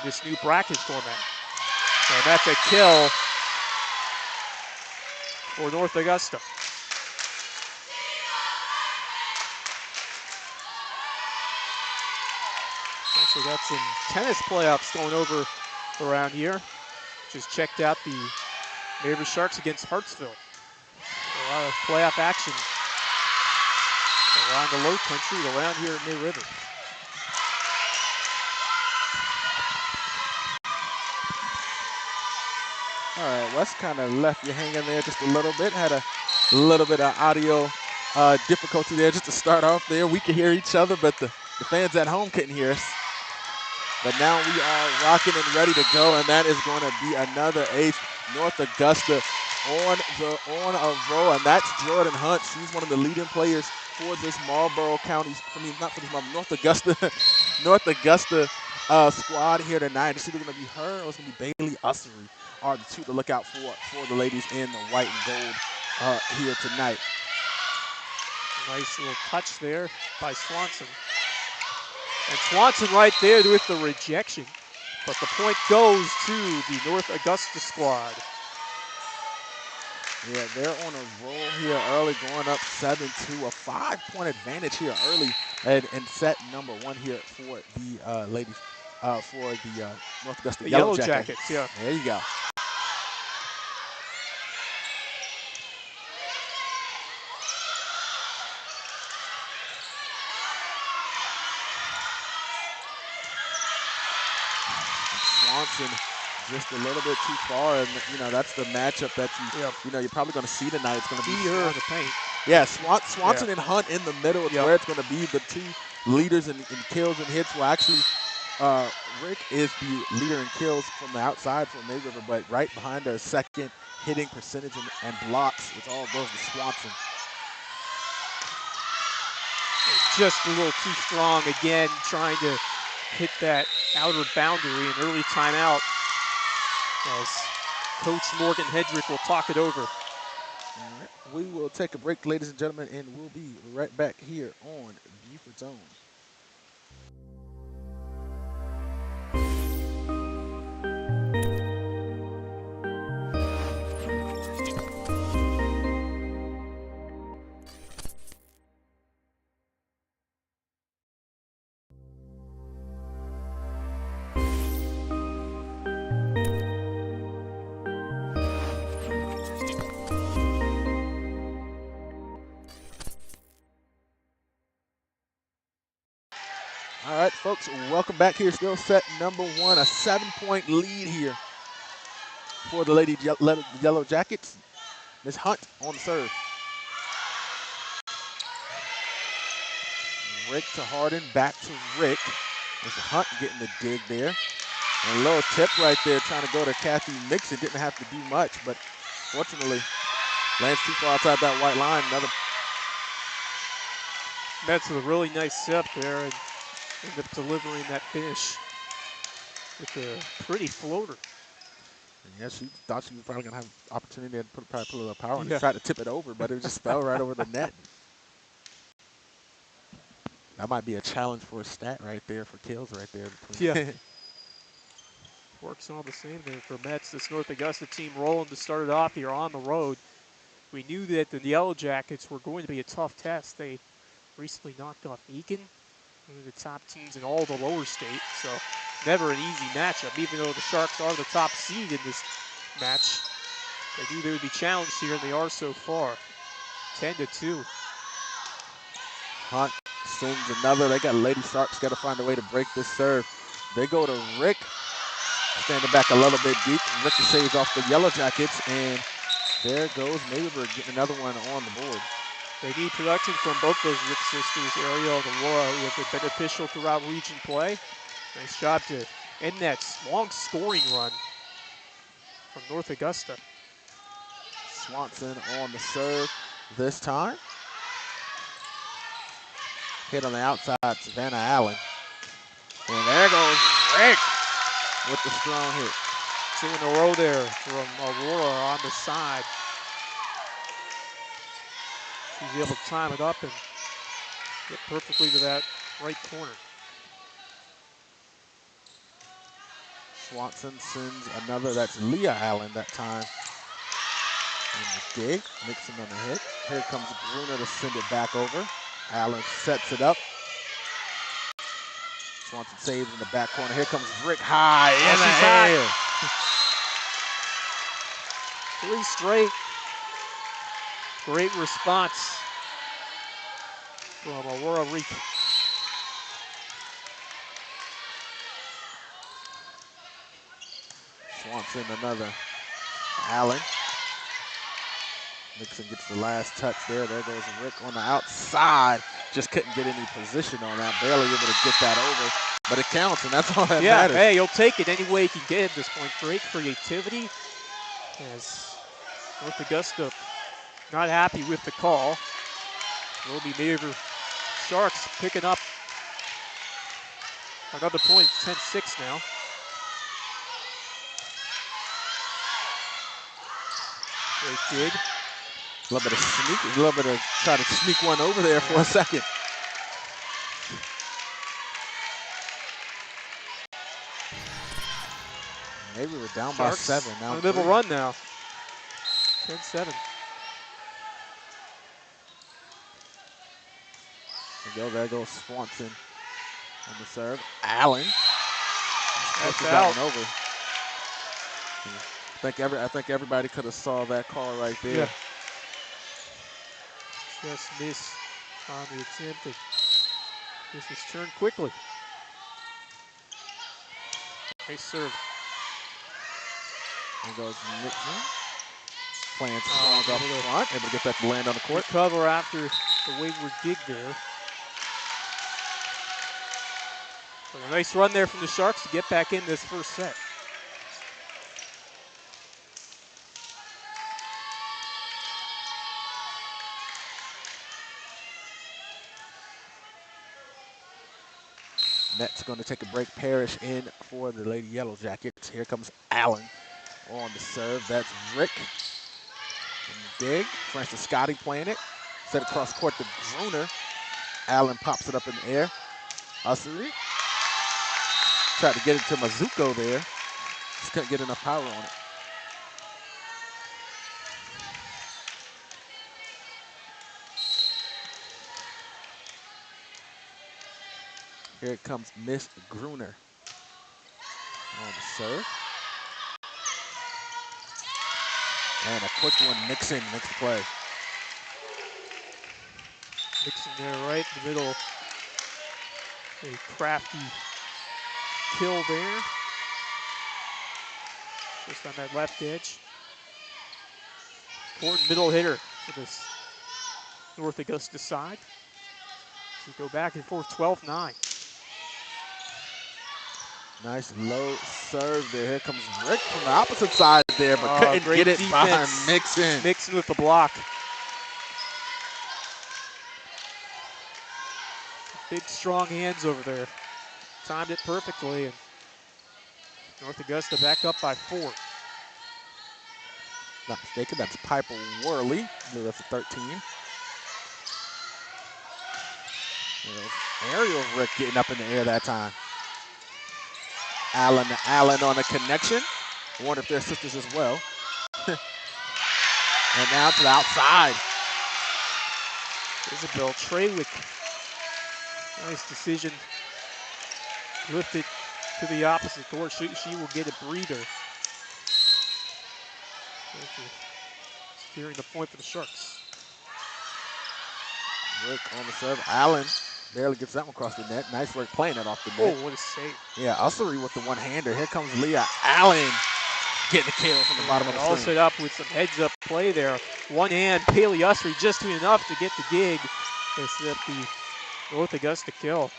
this new bracket format. And that's a kill for North Augusta. Also got some tennis playoffs going over around here. Just checked out the Neighbor Sharks against Hartsville. A lot of playoff action around the low country, around here at New River. All right, Wes kind of left you hanging there just a little bit. Had a little bit of audio difficulty there just to start off there. We could hear each other, but the fans at home couldn't hear us. But now we are rocking and ready to go, and that is going to be another ace. North Augusta on a roll, and that's Jordan Hunt. She's one of the leading players for this Marlboro County, not for this Marlboro, North Augusta, North Augusta squad here tonight. It's either going to be her or it's going to be Bailey Ussery are the two to look out for the ladies in the white and gold here tonight. Nice little touch there by Swanson. And Swanson right there with the rejection. But the point goes to the North Augusta squad. Yeah, they're on a roll here early, going up 7-2, a 5-point advantage here early, and set number one here for the ladies, for the North Augusta Yellow Jackets. Yeah. There you go. Swanson just a little bit too far, and that's the matchup that you're probably going to see tonight. It's going to be her in the paint. Yeah, Swanson and Hunt in the middle. It's where it's going to be the two leaders in kills and hits. Well, actually, Rick is the leader in kills from the outside for May River, but right behind her, second hitting percentage and blocks. It's all goes to Swanson. Just a little too strong again, trying to hit that outer boundary, an early timeout as Coach Morgan Hedrick will talk it over. We will take a break, ladies and gentlemen, and we'll be right back here on Buford's Own. All right, folks, welcome back here. Still set number one, a 7-point lead here for the Lady Yellow Jackets. Ms. Hunt on the serve. Rick to Harden, back to Rick. Ms. Hunt getting the dig there. And a little tip right there, trying to go to Kathy Nixon. Didn't have to do much, but fortunately, lands too far outside that white line. That's a really nice step there, and ended up delivering that finish with a pretty floater. And yeah, she thought she was probably going to have opportunity to put a little power on it. Tried to tip it over, but it just fell right over the net. That might be a challenge for a stat right there for kills right there. Works all the same there for Mets. This North Augusta team rolling to start it off here on the road. We knew that the Yellow Jackets were going to be a tough test. They recently knocked off Eakin, one of the top teams in all the lower state, so never an easy matchup. Even though the Sharks are the top seed in this match, they knew they would be challenged here, and they are so far. 10-2. Hunt sends another. They got Lady Sharks got to find a way to break this serve. They go to Rick, standing back a little bit deep. Ricochets off the Yellow Jackets, and there goes Mayberg getting another one on the board. They need production from both those Rick sisters. Ariel and Laura have been beneficial throughout region play. Nice job to end that long scoring run from North Augusta. Swanson on the serve this time. Hit on the outside, Savannah Allen. And there goes Rick with the strong hit. 2 in a row there from Aurora on the side. She's able to time it up and get perfectly to that right corner. Swanson sends another. That's Leah Allen that time. And the dig. Nixon on the hit. Here comes Bruner to send it back over. Allen sets it up. Swanson saves in the back corner. Here comes Rick high in the air. 3 straight. Great response from Aurora Reek. Swanson another. Allen. Nixon gets the last touch there. There goes Rick on the outside. Just couldn't get any position on that. Barely able to get that over. But it counts, and that's all that matters. Hey, you'll take it any way you can get at this point. Great creativity. As North Augusta not happy with the call. Wilby Maver Sharks picking up another point. It's 10-6 now. Great dig. A little bit of sneak, a little bit of try to sneak one over there for a second. Maybe we're down Sharks by 7 now. on a bit of a run now. 10-7. There goes Swanson on the serve. Allen. That's that out. one over. I think everybody could have saw that call right there. Yeah. Just miss on the attempt. And this is turned quickly. Nice serve. There goes Nixon. Playing strong up front. Able to get that to land on the court. Recover after the wayward dig there. But a nice run there from the Sharks to get back in this first set. Nets going to take a break. Parrish in for the Lady Yellow Jackets. Here comes Allen on the serve. That's Rick. And dig. Francis Scotty playing it. Set across court to Gruner. Allen pops it up in the air. Ussery. Tried to get it to Mizuko there. Just couldn't get enough power on it. Here comes Miss Gruner on the serve. And a quick one. Nixon makes the play. Nixon there right in the middle. A crafty kill there. Just on that left edge. Important middle hitter for this North Augusta side. So we go back and forth, 12-9. Nice low serve there. Here comes Rick from the opposite side there, but couldn't get it behind Nixon. Nixon with the block. Big, strong hands over there. Timed it perfectly, and North Augusta back up by 4. Not mistaken, that's Piper Worley. That's a 13. Aerial Rick getting up in the air that time. Allen on the connection. I wonder if they're sisters as well. And now to the outside. Isabel Treywick. Nice decision. Lift it to the opposite court. She will get a breather. Securing the point for the Sharks. Rick on the serve. Allen barely gets that one across the net. Nice work playing it off the net. Oh, what a save. Yeah, Ussery with the one-hander. Here comes Leah Allen getting the kill from the bottom of the all screen. Set up with some heads-up play there. One hand, Bailey Ussery just enough to get the gig. They set up the North Augusta kill.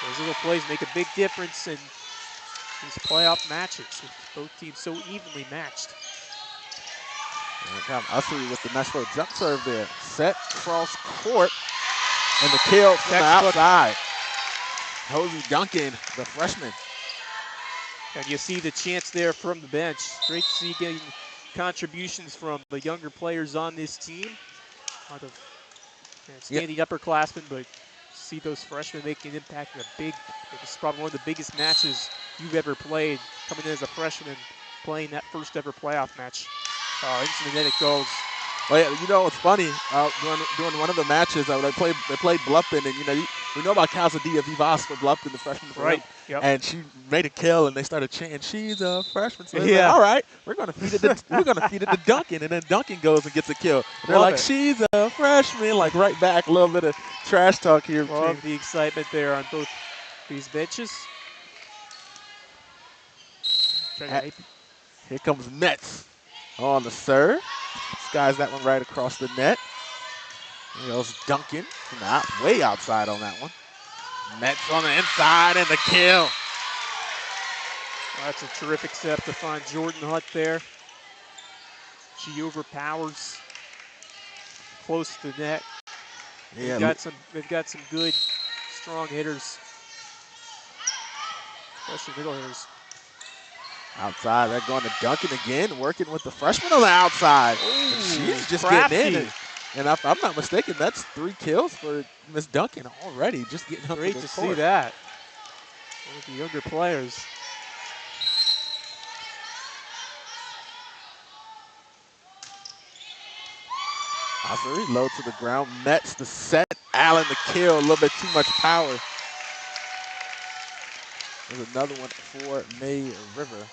Those little plays make a big difference in these playoff matches with both teams so evenly matched. Ussery with the nice little jump serve there. Set cross court, and the kill from the outside. Hosey Duncan, the freshman. And you see the chance there from the bench. Great to see getting contributions from the younger players on this team. A lot of standing upperclassmen, but see those freshmen making an impact in a big. This is probably one of the biggest matches you've ever played. Coming in as a freshman, playing that first ever playoff match. Into the net it goes. Well, yeah, you know, it's funny. During one of the matches, they played Bluffton, and we know about Calzadilla Vivas for Bluffton, the freshman for them, Right. Yep. and she made a kill, and they started chanting, "She's a freshman." So they're like, Yeah. "All right, we're gonna feed it to Duncan," and then Duncan goes and gets a kill. And they're Love like, it. "She's a freshman," like right back. A little bit of trash talk here between. Love the excitement there on both these benches. Trying to hype. Here comes Metz on the serve. Skies that one right across the net. There goes Duncan from way outside on that one. Metz on the inside and the kill. That's a terrific step to find Jordan Hunt there. She overpowers close to the net. Yeah, They've got some good, strong hitters, especially middle hitters. outside. They're going to Duncan again, working with the freshman on the outside. Ooh, And she's just crafty. getting in. And if I'm not mistaken, that's 3 kills for Miss Duncan already, just getting up Great to to the see court. that. One of the younger players. Ossery low to the ground. Metz the set. Allen the kill. A little bit too much power. There's another one for May River.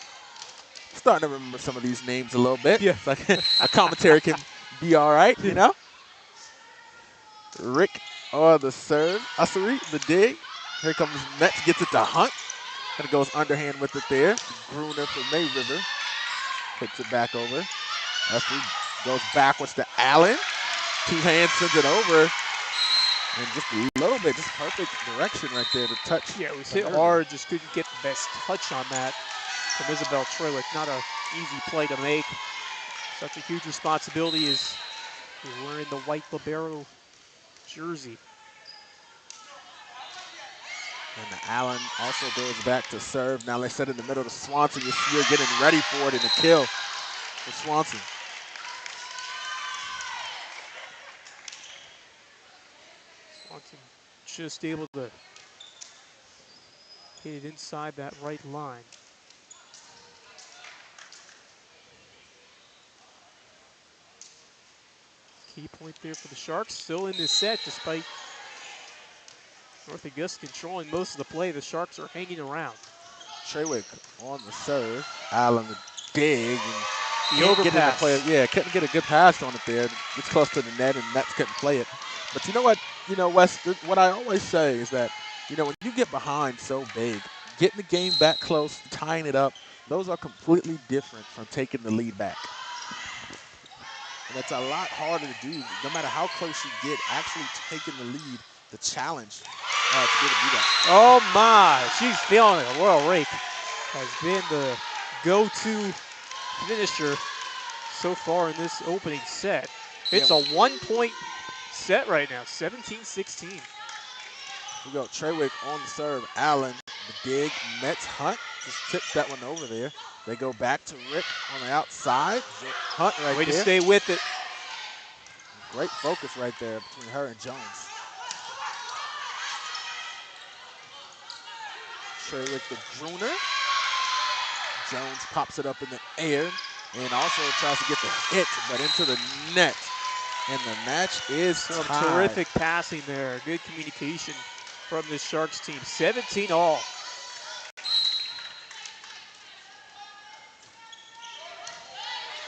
Starting to remember some of these names a little bit. Yeah. It's like a commentary can be all right, you know? Rick on the serve. Ossery, the dig. Here comes Metz, gets it to Hunt. And it goes underhand with it there. Gruner for May River. Hits it back over. Ossery goes backwards to Allen. 2 hands sends it over. And just a little bit, just perfect direction right there to touch. Yeah, it was hit hard, just couldn't get the best touch on that from Isabel Troywick. Not an easy play to make. Such a huge responsibility as you're wearing the white libero jersey. And Allen also goes back to serve. Now they set in the middle to Swanson. You see her getting ready for it in the kill for Swanson. Swanson just able to hit it inside that right line. Key point there for the Sharks. Still in this set despite North Augusta controlling most of the play. The Sharks are hanging around. Trewick on the serve. Allen the dig. And The can't get in the overpass. play. Yeah, couldn't get a good pass on it there. Gets close to the net and Mets couldn't play it. But you know what? Wes, what I always say is that, when you get behind so big, getting the game back close, tying it up, those are completely different from taking the lead back. And it's a lot harder to do, no matter how close you get, actually taking the lead, the challenge to be able to do that. Oh my, she's feeling it. Royal Rake has been the go-to finisher so far in this opening set. It's a 1-point set right now, 17-16. We go Trewick on the serve. Allen, the dig, Metz, Hunt just tips that one over there. They go back to Rick on the outside. Hunt right Way there. to stay with it. Great focus right there between her and Jones. Trewick the Gruner. Jones pops it up in the air and also tries to get the hit, but into the net. And the match is Some tied. terrific passing there. Good communication from the Sharks team. 17-all.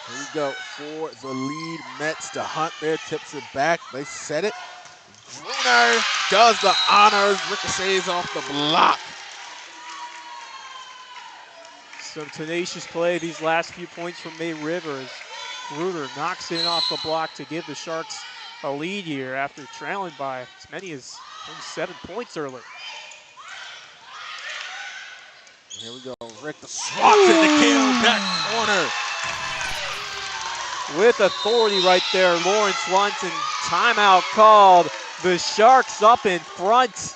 Here we go for the lead. Metz to Hunt there, tips it back. They set it. Gruner does the honors, ricochets off the block. Some tenacious play these last few points from May Rivers. Gruner knocks it off the block to give the Sharks a lead here after trailing by as many as 7 points early. Here we go, Rick the Swanson to kill that corner. With authority right there, Lawrence Swanson, timeout called. The Sharks up in front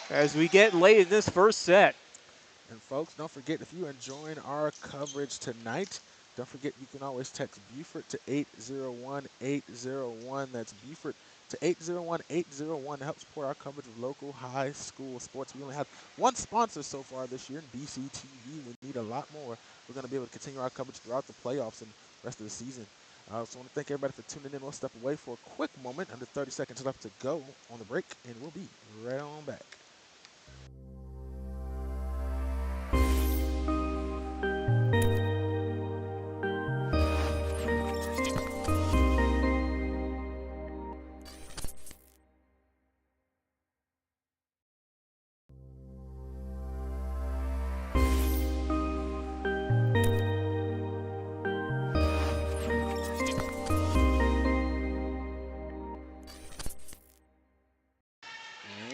as we get late in this first set. And folks, don't forget, if you're enjoying our coverage tonight, don't forget you can always text Buford to 801-801. That's Buford to 801-801 to help support our coverage of local high school sports. We only have one sponsor so far this year in BCTV. We need a lot more. We're going to be able to continue our coverage throughout the playoffs and the rest of the season. So I want to thank everybody for tuning in. We'll step away for a quick moment, under 30 seconds left to go on the break, and we'll be right on back.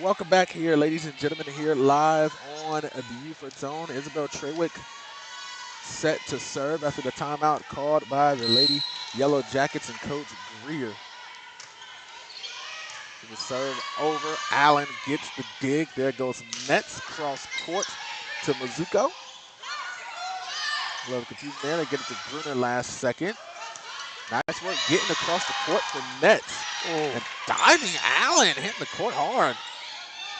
Welcome back here, ladies and gentlemen, here live on the Buford Zone. Isabel Trewick set to serve after the timeout called by the Lady Yellow Jackets and Coach Greer. The serve over. Allen gets the dig. There goes Metz cross court to Mizuko. A little confusion there. They get it to Gruner last second. Nice work getting across the court for Metz. Oh. And diving Allen hitting the court hard.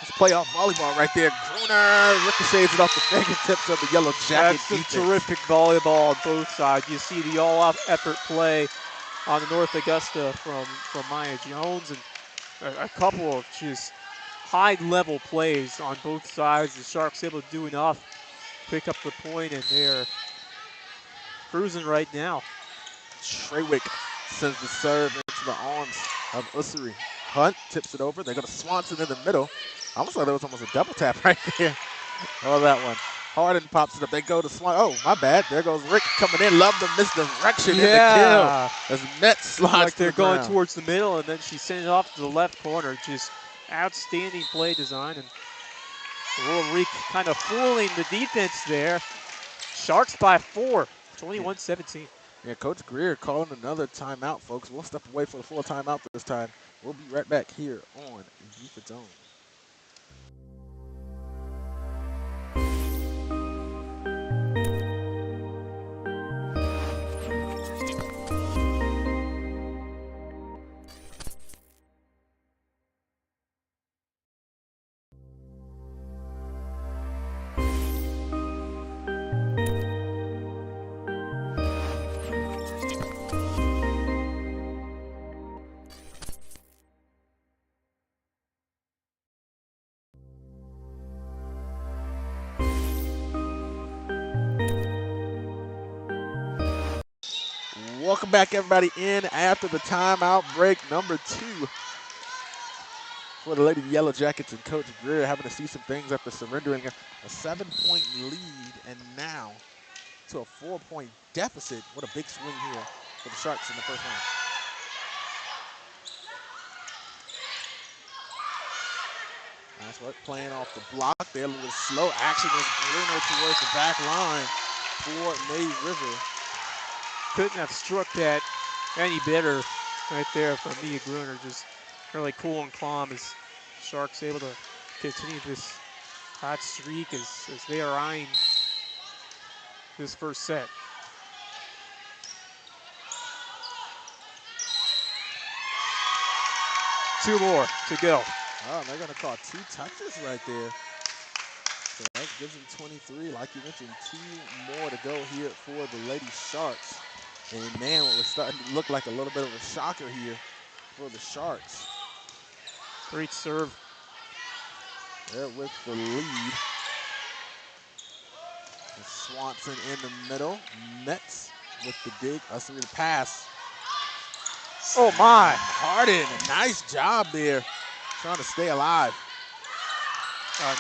It's playoff volleyball right there. Gruner ricochets it off the fingertips of the Yellow Jacket That's defense. a terrific volleyball on both sides. You see the all-effort play on the North Augusta from Maya Jones, and a couple of just high-level plays on both sides. The Sharks able to do enough, pick up the point, and they're cruising right now. Trewick sends the serve into the arms of Ussery. Hunt tips it over. They go to Swanson in the middle. I almost thought there was almost a double tap right there. Oh, that one. Harden pops it up. They go to Swanson. Oh, my bad. There goes Rick coming in. Love the misdirection in the kill. As Metz slides like to they're the going ground. towards the middle, and then she sent it off to the left corner. Just outstanding play design. And Aurora Reek kind of fooling the defense there. Sharks by 4, 21-17. Yeah, Coach Greer calling another timeout, folks. We'll step away for the full timeout this time. We'll be right back here on Buford Zone. Welcome back, everybody, in after the timeout break number 2 for the Lady Yellow Jackets and Coach Greer having to see some things after surrendering a 7-point lead and now to a 4-point deficit. What a big swing here for the Sharks in the first round. Nice work playing off the block there. A little slow action as Bruno towards the back line for May River. Couldn't have struck that any better right there from Mia Gruner. Just really cool and calm as Sharks able to continue this hot streak as they are eyeing this first set. Two more to go. Oh, they're going to call 2 touches right there. So that gives them 23. Like you mentioned, 2 more to go here for the Lady Sharks. And man, what was starting to look like a little bit of a shocker here for the Sharks. Great serve. There with the lead. And Swanson in the middle. Metz with the dig. Us with the pass. Oh my. Harden, a nice job there. Trying to stay alive.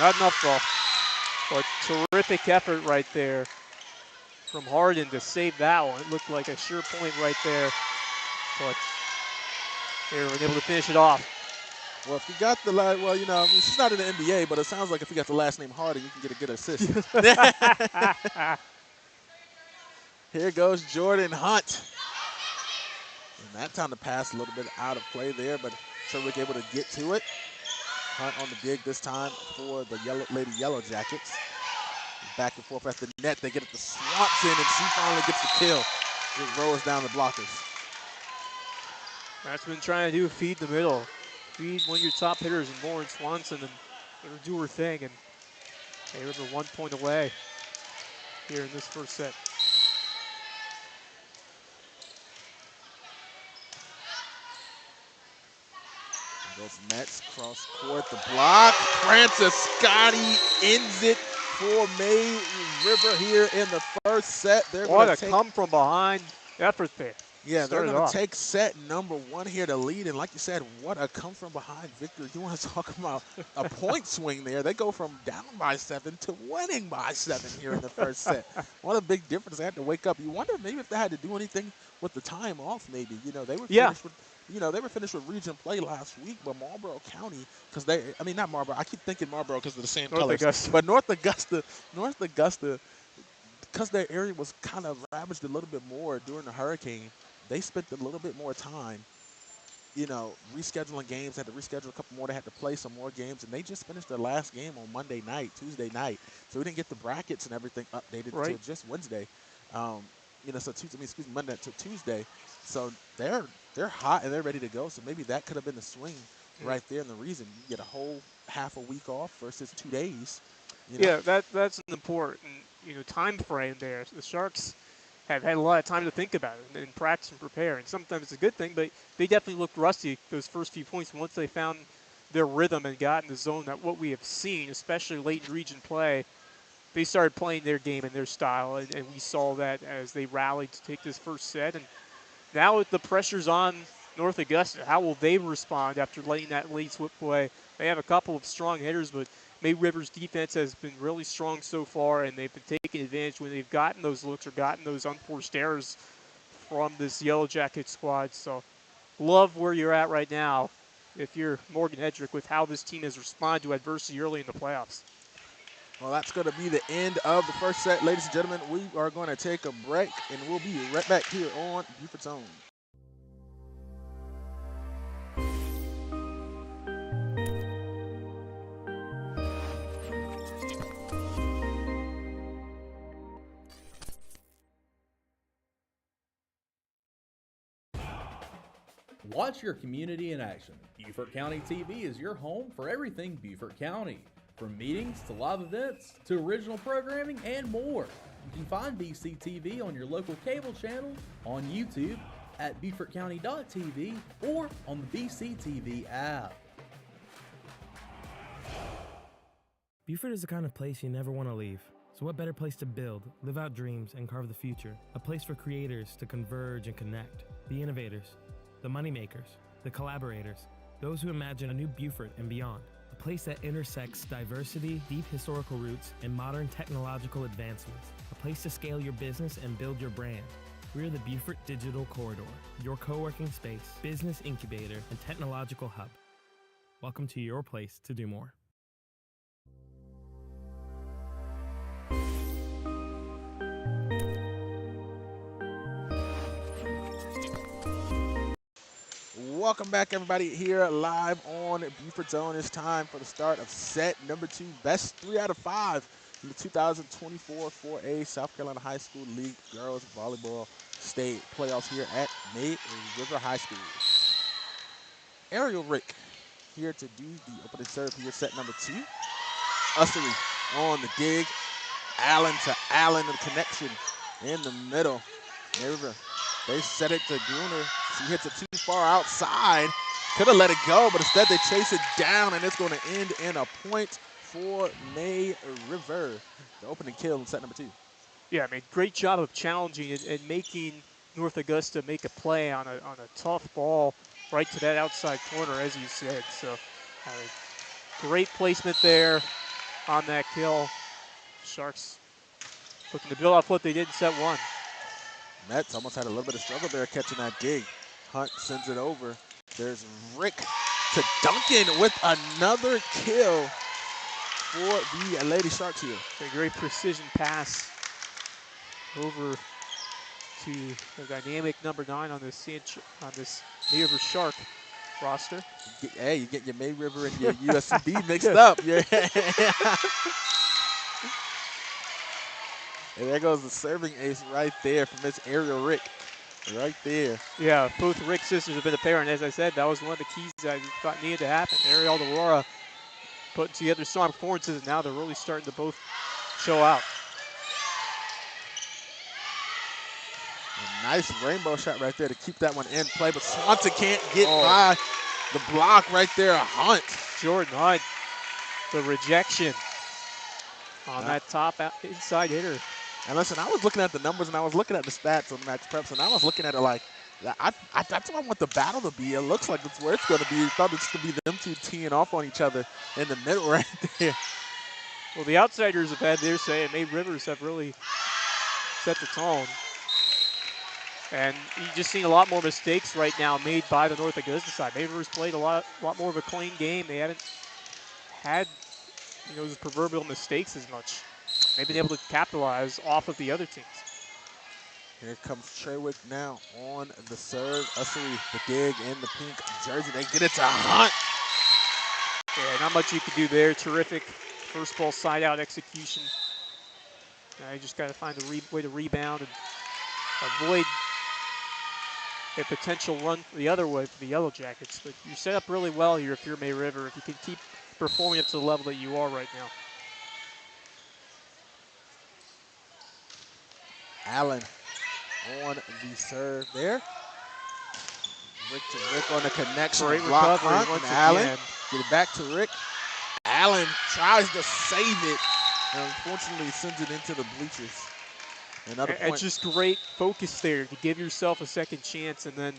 Not enough though. But terrific effort right there from Harden to save that one. It looked like a sure point right there. But they were able to finish it off. Well, if you got the last, well, you know, I mean, she's not in the NBA, but it sounds like if you got the last name Harden, you can get a good assist. Here goes Jordan Hunt. And that time the pass a little bit out of play there, but Trewick able to get to it. Hunt on the dig this time for the Lady Yellow Jackets. Back and forth at the net. They get it to Swanson, and she finally gets the kill. It rolls down the blockers. That's been trying to do, feed the middle. You need one of your top hitters in Lauren Swanson and let her do her thing. And May River 1 point away here in this first set. Goes Mets cross court, the block. Francis Scotty ends it for May River here in the first set. They're What going a to take. come from behind effort there. Yeah, they're Started going to off. take set number 1 here to lead. And like you said, what a come from behind victory. You want to talk about a point swing there. They go from down by 7 to winning by 7 here in the first set. What a big difference. They had to wake up. You wonder maybe if they had to do anything with the time off maybe. You know, they were Yeah. finished with region play last week, but Marlboro County, because not Marlboro. I keep thinking Marlboro because of the same North colors. Augusta. But North Augusta, because their area was kind of ravaged a little bit more during the hurricane, they spent a little bit more time, rescheduling games. Had to reschedule a couple more. They had to play some more games, and they just finished their last game on Tuesday night. So we didn't get the brackets and everything updated Right. until just Wednesday. Monday to Tuesday. So they're hot and they're ready to go. So maybe that could have been the swing right there, and the reason you get a whole half a week off versus 2 days. Yeah, that's an important time frame there. The Sharks have had a lot of time to think about it and practice and prepare, and sometimes it's a good thing. But they definitely looked rusty those first few points once they found their rhythm and got in the zone. That what we have seen, especially late in region play, they started playing their game and their style, and we saw that as they rallied to take this first set. And now the pressure's on North Augusta. How will they respond after letting that lead slip away? They have a couple of strong hitters, but May River's defense has been really strong so far, and they've been taking advantage when they've gotten those looks or gotten those unforced errors from this Yellow Jacket squad. So love where you're at right now if you're Morgan Hedrick with how this team has responded to adversity early in the playoffs. Well, that's going to be the end of the first set, ladies and gentlemen. We are going to take a break, and we'll be right back here on Buford's Own. Watch your community in action. Beaufort County TV is your home for everything Beaufort County. From meetings to live events to original programming and more. You can find BCTV on your local cable channel, on YouTube at BeaufortCounty.tv, or on the BCTV app. Beaufort is the kind of place you never want to leave. So what better place to build, live out dreams, and carve the future? A place for creators to converge and connect. The innovators, the moneymakers, the collaborators, those who imagine a new Beaufort and beyond. A place that intersects diversity, deep historical roots, and modern technological advancements. A place to scale your business and build your brand. We're the Beaufort Digital Corridor, your co-working space, business incubator, and technological hub. Welcome to your place to do more. Welcome back, everybody, here live on Buford's Own. It's time for the start of set number 2, best 3 out of 5 in the 2024 4A South Carolina High School League Girls Volleyball State Playoffs here at May River High School. Ariel Rick here to do the opening serve here, set number 2. Ussery on the dig. Allen to Allen, the connection in the middle. May River, they set it to Gruner. She hits it too far outside. Could have let it go, but instead they chase it down, and it's going to end in a point for May River. The opening kill in set number 2. Yeah, I mean, great job of challenging it and making North Augusta make a play on a tough ball right to that outside corner, as you said. So, great placement there on that kill. Sharks looking to build off what they did in set 1. Mets almost had a little bit of struggle there catching that dig. Hunt sends it over. There's Rick to Duncan with another kill for the Lady Sharks here. A great precision pass over to the dynamic number 9 on this May River Shark roster. Hey, you get your May River and your USCB mixed up. Yeah. And there goes the serving ace right there from Miss Ariel Rick. right there. Yeah, both Rick sisters have been a pair, and as I said, that was one of the keys that I thought needed to happen. Ariel and Aurora putting together strong performances, and now they're really starting to both show out. A nice rainbow shot right there to keep that one in play, but Swanson can't get by the block right there. Hunt. Jordan Hunt, the rejection on that top inside hitter. And listen, I was looking at the numbers and I was looking at the stats on Max Preps, and I was looking at it like, that's what I want the battle to be. It looks like it's where it's going to be. I thought it's going to be them two teeing off on each other in the middle right there. Well, the outsiders have had their say, and May Rivers have really set the tone. And you just seen a lot more mistakes right now made by the North Augusta side. May Rivers played a lot more of a clean game. They haven't had, those proverbial mistakes as much. They've been able to capitalize off of the other teams. Here comes Trewick now on the serve. Ussery, the dig in the pink jersey. They get it to Hunt. Yeah, not much you can do there. Terrific first ball side out execution. Now you just got to find the way to rebound and avoid a potential run the other way for the Yellow Jackets. But you're set up really well here if you're May River, if you can keep performing up to the level that you are right now. Allen on the serve there. Rick to Rick on the connection. Great Block recovery Hunt once and Allen. again. Get it back to Rick. Allen tries to save it, and unfortunately sends it into the bleachers. Another point. It's just great focus there to give yourself a second chance, and then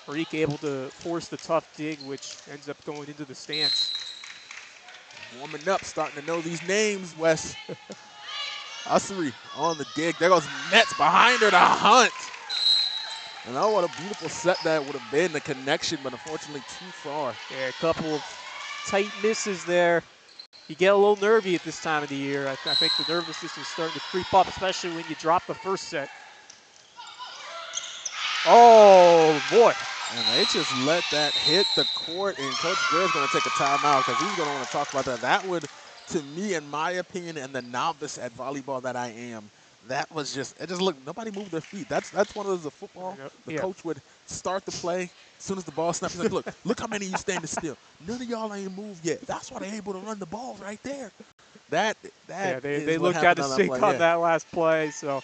Reek able to force the tough dig, which ends up going into the stands. Warming up, starting to know these names, Wes. Ussery on the dig. There goes Metz behind her to Hunt. And oh, what a beautiful set that would have been, the connection, but unfortunately too far. Yeah, a couple of tight misses there. You get a little nervy at this time of the year. I think the nervousness is starting to creep up, especially when you drop the first set. Oh, boy. And they just let that hit the court, and Coach Greer's going to take a timeout because he's going to want to talk about that. That would, to me, in my opinion, and the novice at volleyball that I am, that was just, it just looked, nobody moved their feet. That's one of those of football. The coach would start the play. As soon as the ball snaps, he's like, look how many of you standing still. None of y'all ain't moved yet. That's why they're able to run the ball right there. They looked out of sync on that last play, so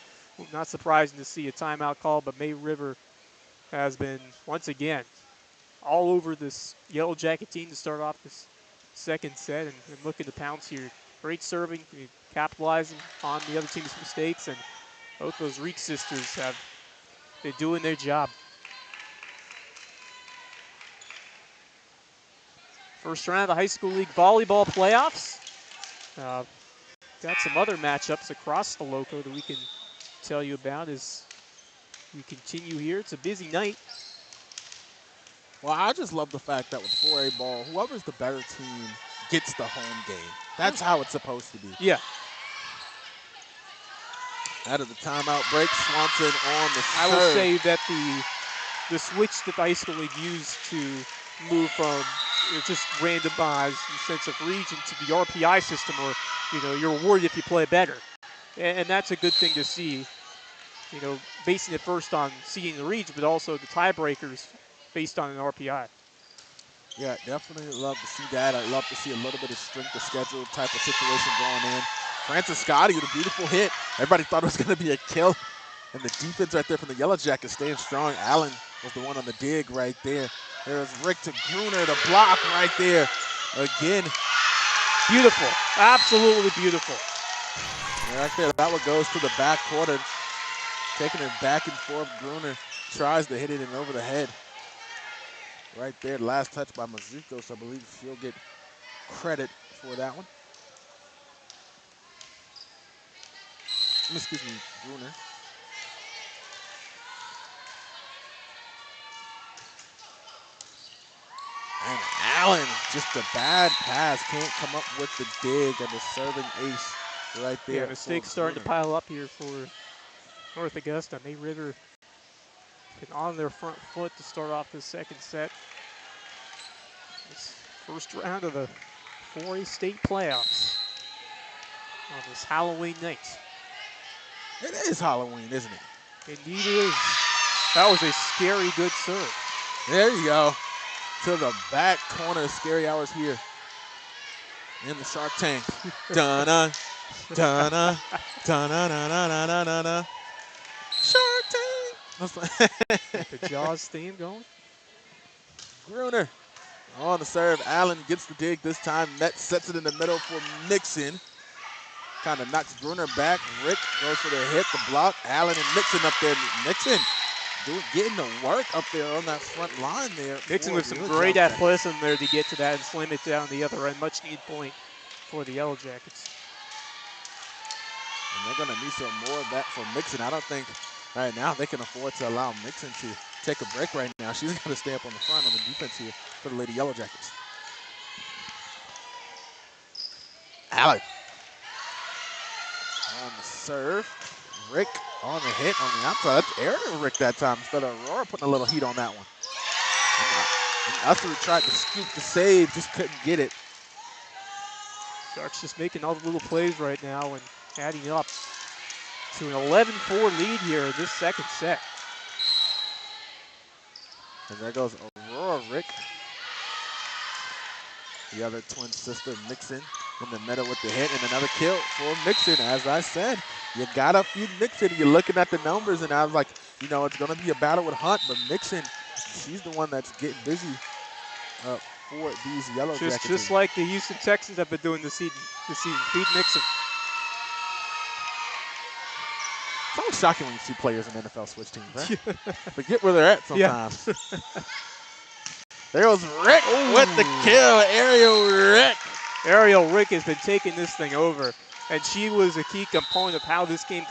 not surprising to see a timeout call, but May River has been, once again, all over this Yellow Jacket team to start off this second set and looking to pounce here. Great serving, capitalizing on the other team's mistakes, and both those Reek sisters have been doing their job. First round of the High School League Volleyball playoffs. Got some other matchups across the loco that we can tell you about as we continue here. It's a busy night. Well, I just love the fact that with 4A ball, whoever's the better team gets the home game. That's how it's supposed to be. Yeah. Out of the timeout break, Swanson on the serve. I will say that the switch that the High School League used to move from just randomized in the sense of region to the RPI system where, you're rewarded if you play better. And that's a good thing to see, basing it first on seeding the region, but also the tiebreakers based on an RPI. Yeah, definitely love to see that. I'd love to see a little bit of strength of schedule type of situation going in. Francis Scotty with a beautiful hit. Everybody thought it was going to be a kill. And the defense right there from the Yellow Jackets staying strong. Allen was the one on the dig right there. There's Rick to Gruner, the block right there. Again. Beautiful. Absolutely beautiful. And right there, that one goes to the back quarter. Taking it back and forth. Gruner tries to hit it in over the head. Right there, last touch by Mazuko, so I believe she'll get credit for that one. Excuse me, Gruner. And Allen, just a bad pass, can't come up with the dig and the serving ace right there. Yeah, mistakes starting to pile up here for North Augusta. May River been on their front foot to start off this second set. This first round of the 4A state playoffs on this Halloween night. It is Halloween, isn't it? Indeed it is. That was a scary good serve. There you go. To the back corner, Scary Hours here in the Shark Tank. Dun-na, dun-na, dun-na-na-na-na-na-na. Shark Tank. Get the Jaws theme going. Gruner on the serve. Allen gets the dig this time. Metz sets it in the middle for Mixon. Kind of knocks Gruner back. Rick goes for the hit, the block. Allen and Mixon up there. Mixon getting the work up there on that front line there. Mixon with some great athleticism there to get to that and slam it down the other end. Much needed point for the Yellow Jackets. And they're going to need some more of that from Mixon. I don't think right now they can afford to allow Mixon to take a break right now. She's going to stay up on the front on the defense here for the Lady Yellow Jackets. Allen on the serve. Rick on the hit on the outside. That's Aerial Rick that time instead of Aurora putting a little heat on that one. And Usher tried to scoop the save, just couldn't get it. Sharks just making all the little plays right now and adding up to an 11-4 lead here in this second set. And there goes Aurora Rick. The other twin sister, Mixon, in the middle with the hit, and another kill for Mixon. As I said, you gotta feed Mixon. You're looking at the numbers, and I was like, you know, it's gonna be a battle with Hunt, but Mixon, she's the one that's getting busy for these Yellow Jackets. Just like the Houston Texans have been doing this season. Feed Mixon. It's always shocking when you see players in NFL switch teams, right? Forget where they're at sometimes. Yeah. There goes Rick with the kill. Aerial Rick has been taking this thing over, and she was a key component of how this game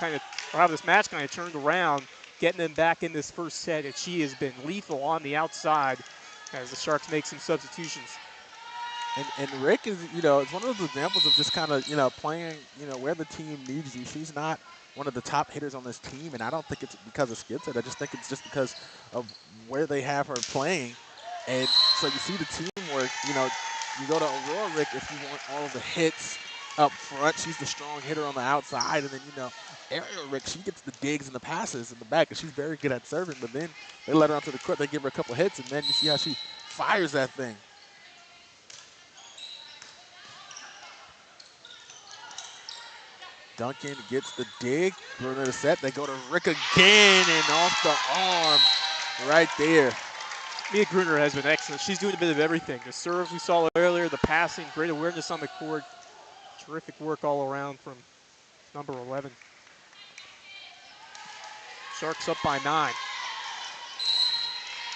how this match kind of turned around, getting them back in this first set, and she has been lethal on the outside as the Sharks make some substitutions. And Rick is, you know, it's one of those examples of just kind of, you know, playing, you know, where the team needs you. She's not one of the top hitters on this team, and I don't think it's because of skill set. I just think it's just because of where they have her playing. And so you see the teamwork, you know, you go to Aurora Rick if you want all of the hits up front. She's the strong hitter on the outside. And then, you know, Aerial Rick, she gets the digs and the passes in the back, and she's very good at serving. But then they let her onto the court, they give her a couple hits, and then you see how she fires that thing. Duncan gets the dig. Bruno the set. They go to Rick again, and off the arm right there. Mia Gruner has been excellent. She's doing a bit of everything. The serve we saw earlier, the passing, great awareness on the court. Terrific work all around from number 11. Sharks up by 9.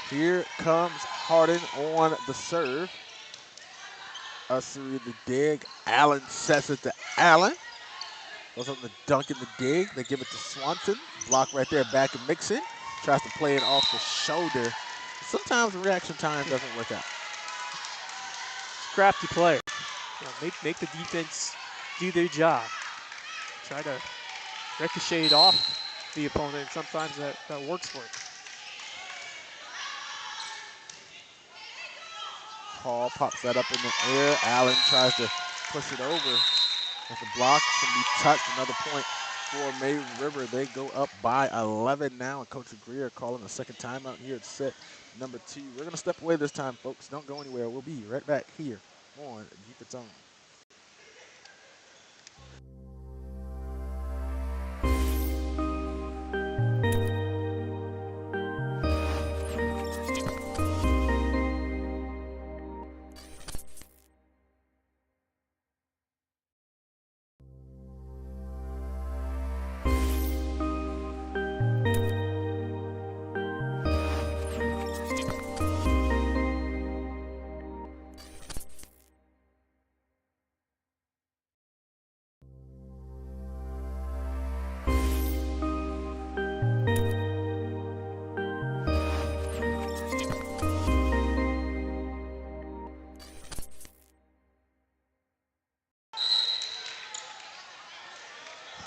Here comes Harden on the serve. Ussery the dig. Allen sets it to Allen. Goes on the dunk in the dig. They give it to Swanson. Block right there back of Mixon. Tries to play it off the shoulder. Sometimes reaction time doesn't work out. Crafty player. You know, make the defense do their job. Try to ricochet it off the opponent, and sometimes that works for it. Paul pops that up in the air. Allen tries to push it over. With the block, it's going to be touched. Another point for May River. They go up by 11 now, and Coach Greer calling a second timeout here at set number 2. We're going to step away this time, folks. Don't go anywhere. We'll be right back here on Keep Its Own.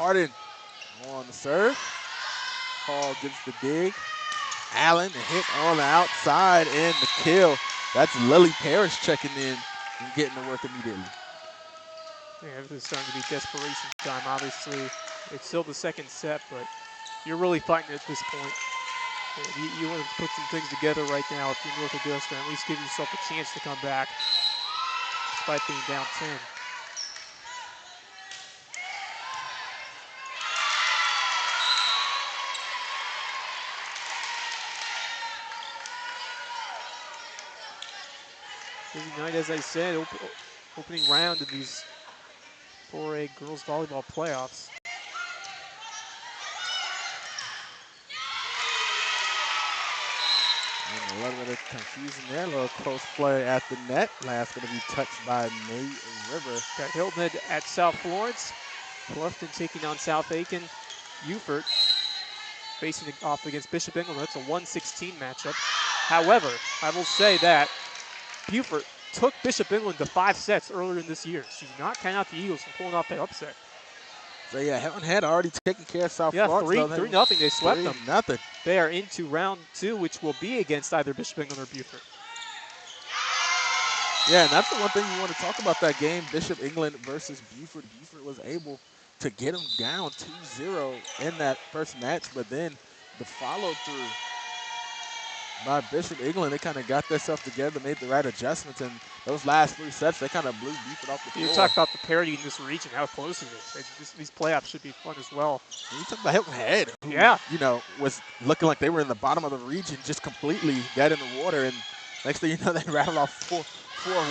Harden on the serve. Paul gets the dig. Allen, the hit on the outside, and the kill. That's Lily Parrish checking in and getting to work immediately. Yeah, this is starting to be desperation time. Obviously, it's still the second set, but you're really fighting at this point. You want to put some things together right now if you're North Augusta, and at least give yourself a chance to come back despite being down 10. Busy night, as I said, opening round of these 4A girls volleyball playoffs. And a little bit of confusion there. A little close play at the net. Last going to be touched by May River. Got Hilton at South Florence. Bluffton taking on South Aiken. Beaufort facing off against Bishop England. That's a 1-16 matchup. However, I will say that Beaufort took Bishop England to 5 sets earlier in this year. So do not count out the Eagles from pulling off that upset. So yeah, Hilton had already taken care of South Yeah, Florence. 3-0. They swept them. 3-0. They are into round 2, which will be against either Bishop England or Beaufort. Yeah, and that's the one thing you want to talk about that game, Bishop England versus Beaufort. Beaufort was able to get them down 2-0 in that first match, but then the follow-through by Bishop England, they kind of got themselves together, made the right adjustments, and those last 3 sets, they kind of blew Beaufort off the floor. You talk about the parity in this region, how close it is. These playoffs should be fun as well. And you talk about Hilton Head, who, yeah, was looking like they were in the bottom of the region, just completely dead in the water, and next thing you know, they rattled off four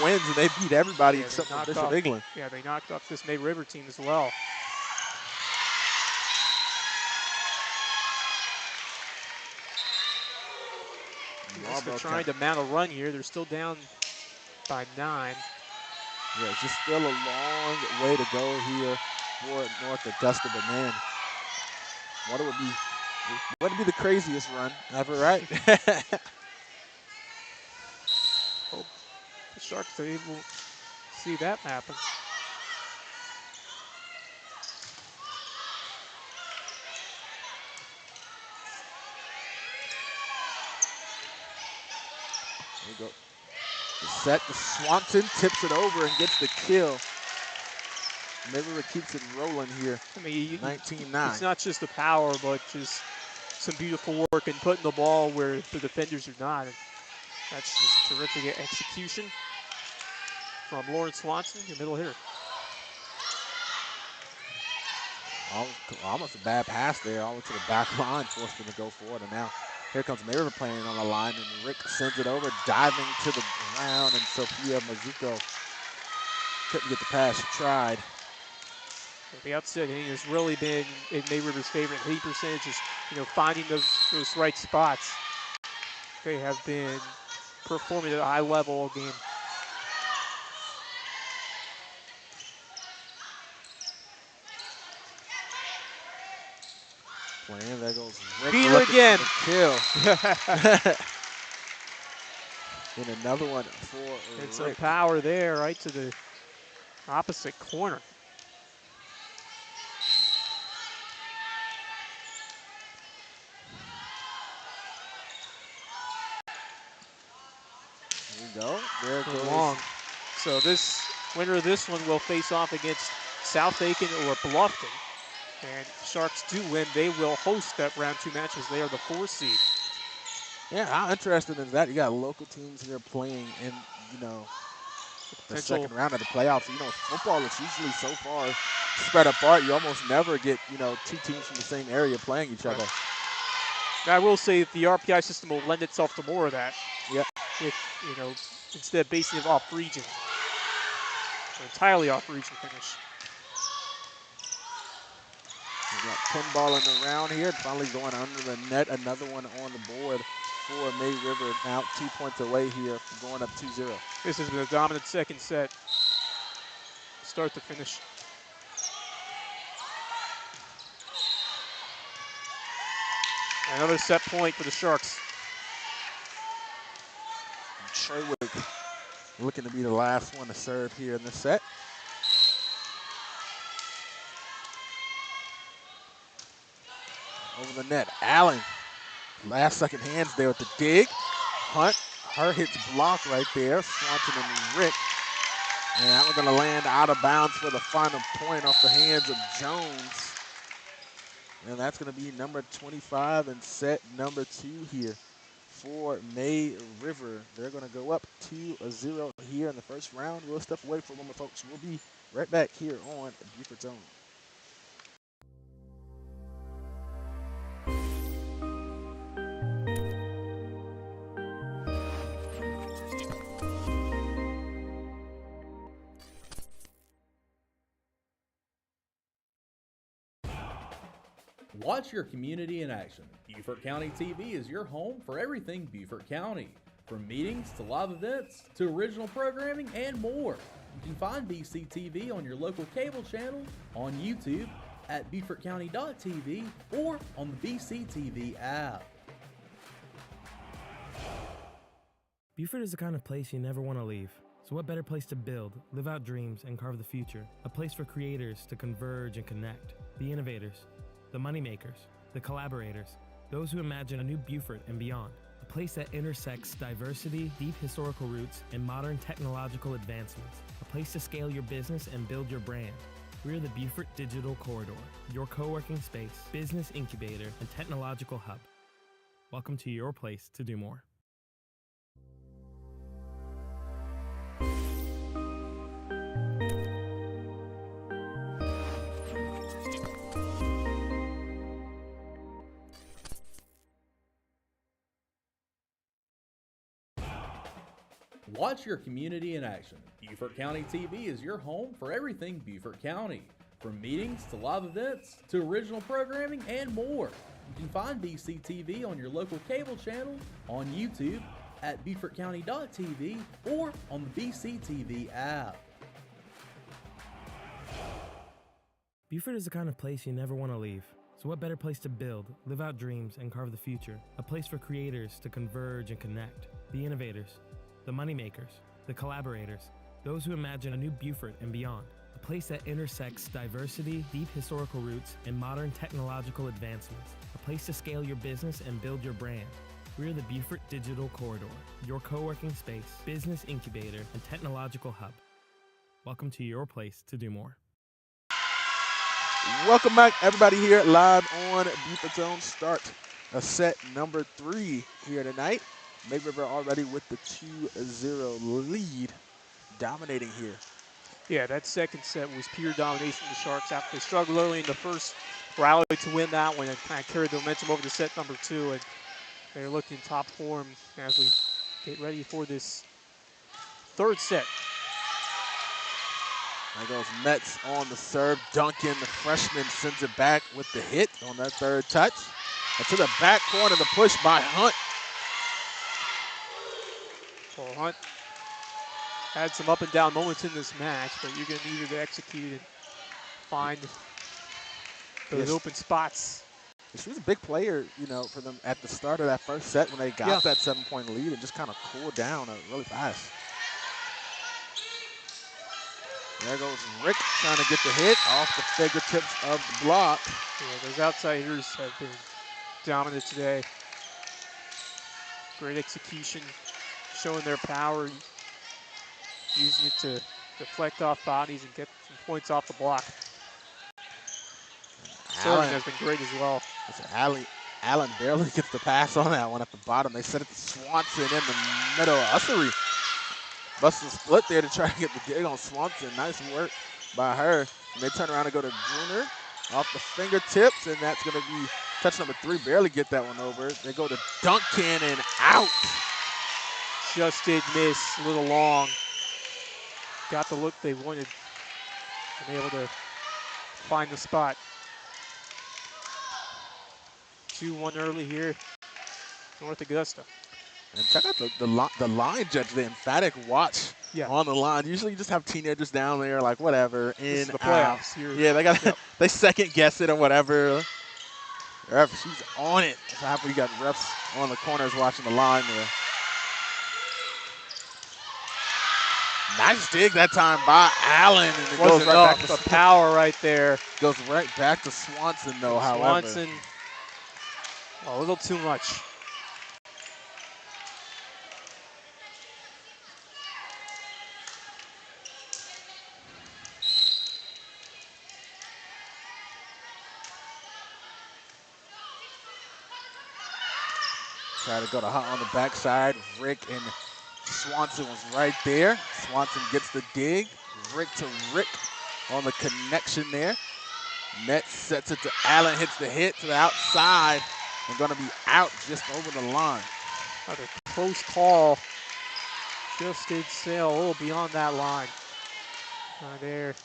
wins, and they beat everybody except for Bishop England. Yeah, they knocked off this May River team as well. They're trying to mount a run here. They're still down by 9. Yeah, it's just still a long way to go here for North Augusta, but man, what would be the craziest run ever, right? Hope the Sharks are able to see that happen. There we go. The set to Swanson, tips it over and gets the kill. Maybe it keeps it rolling here. I mean, 19-9. It's not just the power, but just some beautiful work and putting the ball where the defenders are not. And that's just terrific execution from Lauren Swanson, your middle hitter. Almost a bad pass there, all the way to the back line, forced them to go forward. And now here comes May River playing on the line, and Rick sends it over, diving to the ground, and Sophia Mazuko couldn't get the pass she tried. The outset hitting has really been in May River's favor. Hitting percentage is, finding those right spots. They have been performing at a high level all game. Playing, there goes Rick. Beat her again. Kill. And another one for and Rick. Some power there, right to the opposite corner. There you go. There it goes. Long. So this winner of this one will face off against South Aiken or Bluffton. And Sharks do win. They will host that round 2 matches. They are the 4 seed. Yeah, how interesting is that? You got local teams here playing in, the second round of the playoffs. Football is usually so far spread apart. You almost never get, 2 teams from the same area playing each other. Now, I will say that the RPI system will lend itself to more of that. Yeah. If, instead of basing it off region, or entirely off region finish. We got pinball in the round here. Finally going under the net. Another one on the board for May River. Now 2 points away here from going up 2-0. This has been a dominant second set. Start to finish. Another set point for the Sharks. Treywick looking to be the last one to serve here in this set. Over the net, Allen. Last second hands there with the dig. Hunt, her hits blocked right there. Swanson and Rick. And that one's gonna land out of bounds for the final point off the hands of Jones. And that's going to be number 25 and set number 2 here for May River. They're going to go up 2-0 here in the first round. We'll step away for a moment, folks. We'll be right back here on Buford's Own. Watch your community in action. Beaufort County TV is your home for everything Beaufort County. From meetings to live events to original programming and more. You can find BCTV on your local cable channel, on YouTube, at BeaufortCounty.tv, or on the BCTV app. Buford is the kind of place you never want to leave. So what better place to build, live out dreams, and carve the future? A place for creators to converge and connect. The innovators, the moneymakers, the collaborators, those who imagine a new Buford and beyond. A place that intersects diversity, deep historical roots, and modern technological advancements. A place to scale your business and build your brand. We're the Buford Digital Corridor, your co-working space, business incubator, and technological hub. Welcome to your place to do more. Watch your community in action. Beaufort County TV is your home for everything Beaufort County. From meetings to live events to original programming and more. You can find BCTV on your local cable channel, on YouTube, at BeaufortCounty.tv, or on the BCTV app. Buford is the kind of place you never want to leave. So what better place to build, live out dreams, and carve the future? A place for creators to converge and connect. The innovators, the moneymakers, the collaborators, those who imagine a new Buford and beyond. A place that intersects diversity, deep historical roots, and modern technological advancements. A place to scale your business and build your brand. We're the Buford Digital Corridor, your co-working space, business incubator, and technological hub. Welcome to your place to do more. Welcome back, everybody, here live on Buford's Own. Start a set number 3 here tonight. May River already with the 2-0 lead, dominating here. Yeah, that second set was pure domination of the Sharks after they struggled early in the first, rallied to win that one and kind of carried the momentum over to set number 2, and they're looking in top form as we get ready for this third set. There goes Metz on the serve. Duncan, the freshman, sends it back with the hit on that third touch. And to the back corner, the push by Hunt. Well, Hunt had some up and down moments in this match, but you're going to need her to execute and find those open spots. She was a big player, you know, for them at the start of that first set when they got that 7-point lead and just kind of cooled down really fast. There goes Rick trying to get the hit off the fingertips of the block. Yeah, those outside hitters have been dominant today. Great execution, showing their power, using it to deflect off bodies and get some points off the block. Serving has been great as well. Allen barely gets the pass on that one at the bottom. They sent it to Swanson in the middle. Ussery busts a split there to try to get the dig on Swanson. Nice work by her. And they turn around and go to Gruner off the fingertips, and that's going to be touch number 3. Barely get that one over. They go to Duncan and out. Just did miss, a little long. Got the look they wanted, and able to find the spot. 2-1 early here, North Augusta. And check out the line judge, the emphatic watch on the line. Usually you just have teenagers down there like whatever, in, the out. playoffs here. Yeah, they got they second guess it or whatever. She's on it. So happy you got refs on the corners watching the line there. Nice dig that time by Allen, and it goes right back to the power right there. Goes right back to Swanson though. However, Swanson, a little too much. Try to go to Hunt on the backside. Rick and Swanson was right there. Swanson gets the dig. Rick to Rick on the connection there. Net sets it to Allen, hits the hit to the outside, and going to be out just over the line. Another close call. Just did sail a little beyond that line. There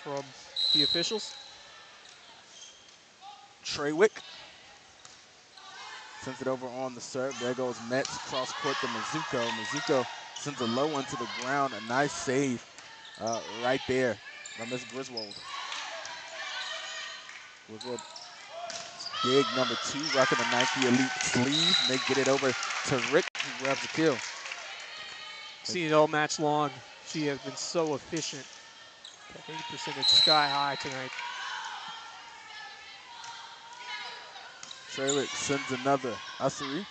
from the officials. Treywick sends it over on the serve. There goes Metz cross court to Mizuko. Mizuko sends a low one to the ground. A nice save right there by Miss Griswold. Griswold dig number 2, rocking the Nike Elite sleeve. And they get it over to Rick, who grabs the kill. Seen it all match long. She has been so efficient. That 80% sky high tonight. Treywick sends another. Ussery,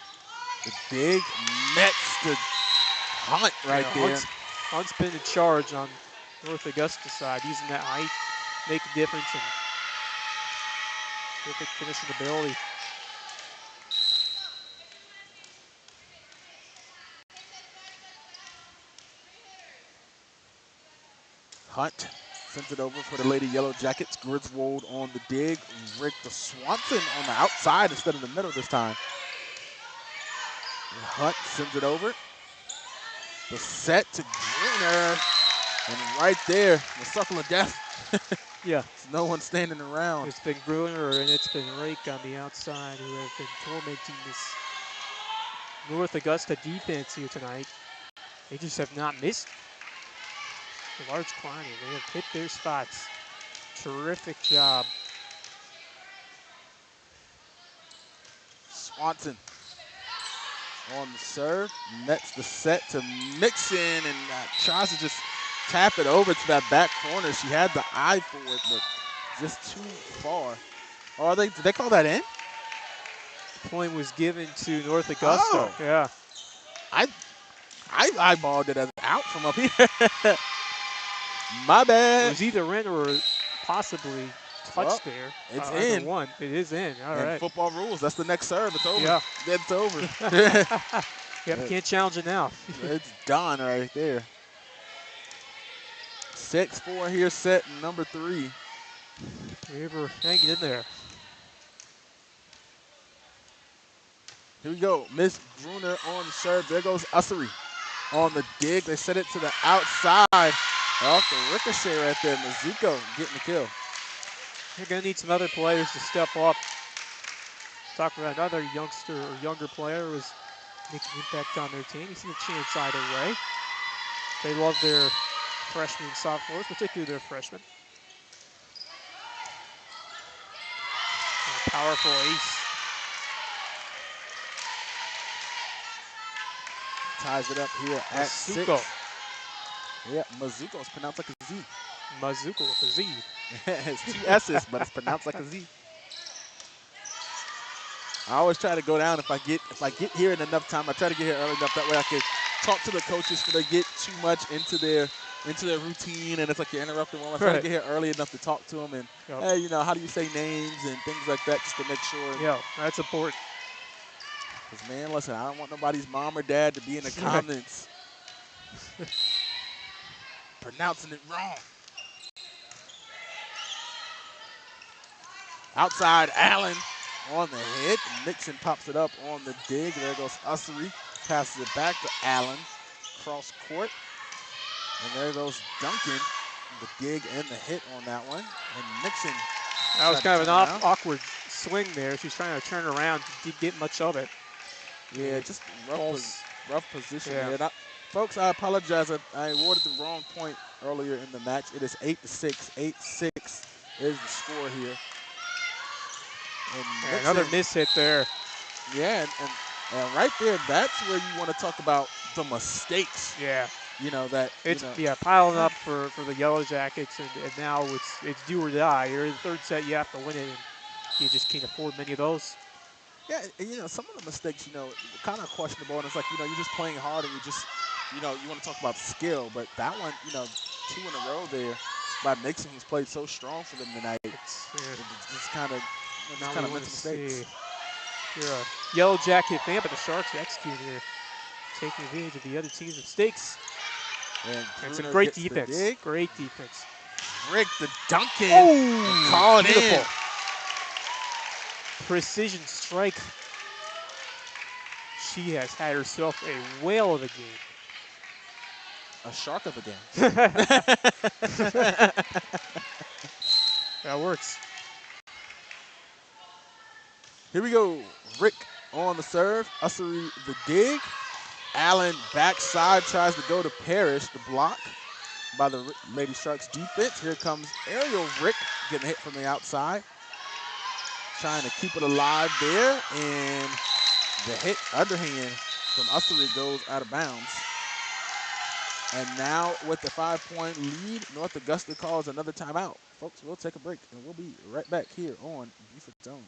the dig, Metz to Hunt right there. Hunt's been in charge on North Augusta side, using that height, make a difference, and terrific finishing ability. Hunt sends it over for the Lady Yellow Jackets. Griswold on the dig. Rick to Swanson on the outside instead of the middle this time. And Hunt sends it over. The set to Gruner. And right there, the circle of death. Yeah. There's no one standing around. It's been Gruner and it's been Rake on the outside who have been tormenting this North Augusta defense here tonight. They just have not missed a large quantity. They have hit their spots. Terrific job. Swanson on the serve. Nets the set to Mixon and tries to just tap it over to that back corner. She had the eye for it, but just too far. Oh, did they call that in? The point was given to North Augusta. Oh. Yeah. I eyeballed it as out from up here. My bad. It was either in or possibly touched there. It's either in. one. It is in. All and right. Football rules. That's the next serve. It's over. Yeah. It's over. Yep, can't challenge it now. It's done right there. 6-4 here, set number 3. We were hanging in there. Here we go. Miss Gruner on the serve. There goes Ussery on the dig. They set it to the outside. Off the ricochet right there. Mizuko getting the kill. They're going to need some other players to step up. Talking about another youngster or younger player who is making an impact on their team. He's a chance either way. They love their freshmen and sophomores, particularly their freshmen. A powerful ace. Ties it up here at Mizuko. 6. Yeah, Mizuko is pronounced like a Z. Mizuko with a Z. It's 2 S's, but it's pronounced like a Z. I always try to go down if I get here in enough time. I try to get here early enough that way I can talk to the coaches so they get too much into their routine, and it's like you're interrupting them. I try to get here early enough to talk to them and hey, you know, how do you say names and things like that, just to make sure. Yeah, that's important. Because man, listen, I don't want nobody's mom or dad to be in the comments pronouncing it wrong. Outside, Allen on the hit. Nixon pops it up on the dig. There goes Ussery. Passes it back to Allen. Cross court. And there goes Duncan. The dig and the hit on that one. And Nixon. That was kind of an awkward swing there. She's trying to turn around. Didn't get much of it. Yeah, just rough position there. Yeah. Folks, I apologize. I awarded the wrong point earlier in the match. It is 8-6. 8-6 is the score here. And another miss hit there. Yeah, and right there, that's where you want to talk about the mistakes. Yeah. You know, that it's piling up for the Yellow Jackets, and now it's do or die. You're in the third set, you have to win it, and you just can't afford many of those. Yeah, some of the mistakes, kind of questionable, and it's like, you're just playing hard, and you just, you want to talk about skill, but that one, 2 in a row there by Nixon, who's played so strong for them tonight. It's just kind of mental mistakes. You're a Yellow Jacket fan, but the Sharks executing here, taking advantage of the other team's mistakes. And And some Bruner great gets the defense. dig. Great defense. Rick the Duncan. Oh, called beautiful. in. Precision strike. She has had herself a whale of a game. A shark of a game. That works. Here we go. Rick on the serve. Ussery the dig. Allen backside tries to go to Parrish. The block by the Lady Sharks defense. Here comes aerial Rick getting hit from the outside. Trying to keep it alive there. And the hit underhand from Ussery goes out of bounds. And now with the 5-point lead, North Augusta calls another timeout. Folks, we'll take a break and we'll be right back here on Buford's Own.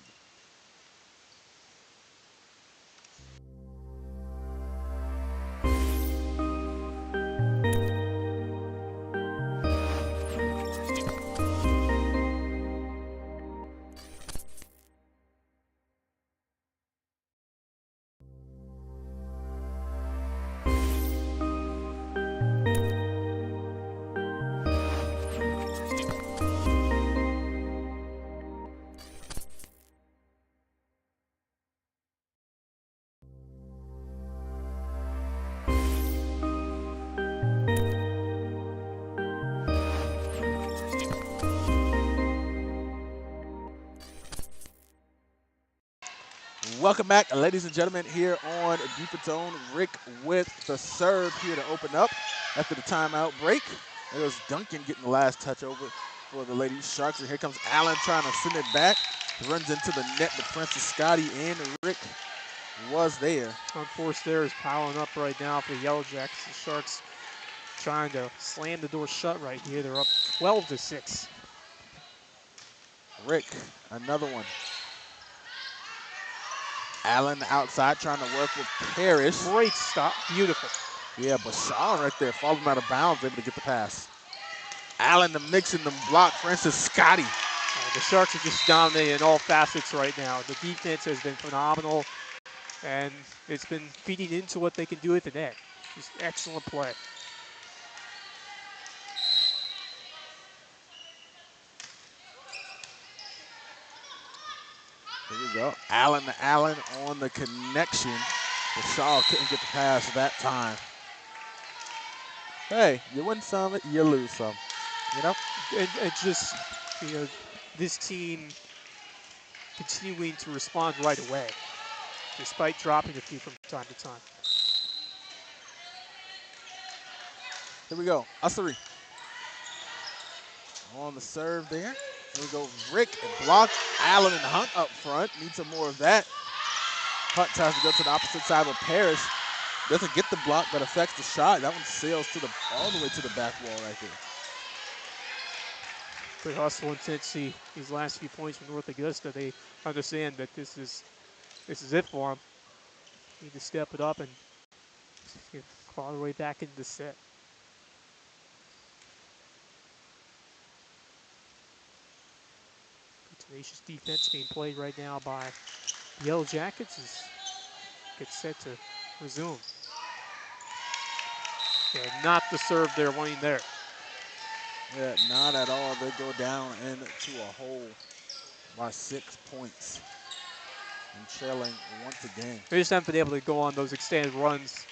Welcome back, ladies and gentlemen, here on Buford's Own. Rick with the serve here to open up after the timeout break. It was Duncan getting the last touch over for the Lady Sharks. And here comes Allen trying to send it back. Runs into the net, but Francis Scotty and Rick was there. Unforced there is piling up right now for the Yellow Jackets. The Sharks trying to slam the door shut right here. They're up 12-6. Rick, another one. Allen outside trying to work with Parrish. Great stop. Beautiful. Yeah, but Sean right there falling out of bounds, able to get the pass. Allen the mix in the block. Francis Scotty. The Sharks are just dominating in all facets right now. The defense has been phenomenal, and it's been feeding into what they can do at the net. Just excellent play. Here we go. Allen to Allen on the connection. But Shaw couldn't get the pass that time. Hey, you win some, you lose some. You know? And just, you know, this team continuing to respond right away, despite dropping a few from time to time. Here we go. Ussery on the serve there. Here we go. Rick and block. Allen and Hunt up front. Need some more of that. Hunt tries to go to the opposite side with Parrish. Doesn't get the block, but affects the shot. That one sails to all the way to the back wall right there. Good hustle intensity. These last few points from North Augusta, they understand that this is it for them. Need to step it up and claw their way back into the set. Good tenacious defense being played right now by the Yellow Jackets as gets set to resume. Yeah, not the serve they're wanting there. Yeah, not at all. They go down into a hole by 6 points and trailing once again. They just haven't been able to go on those extended runs,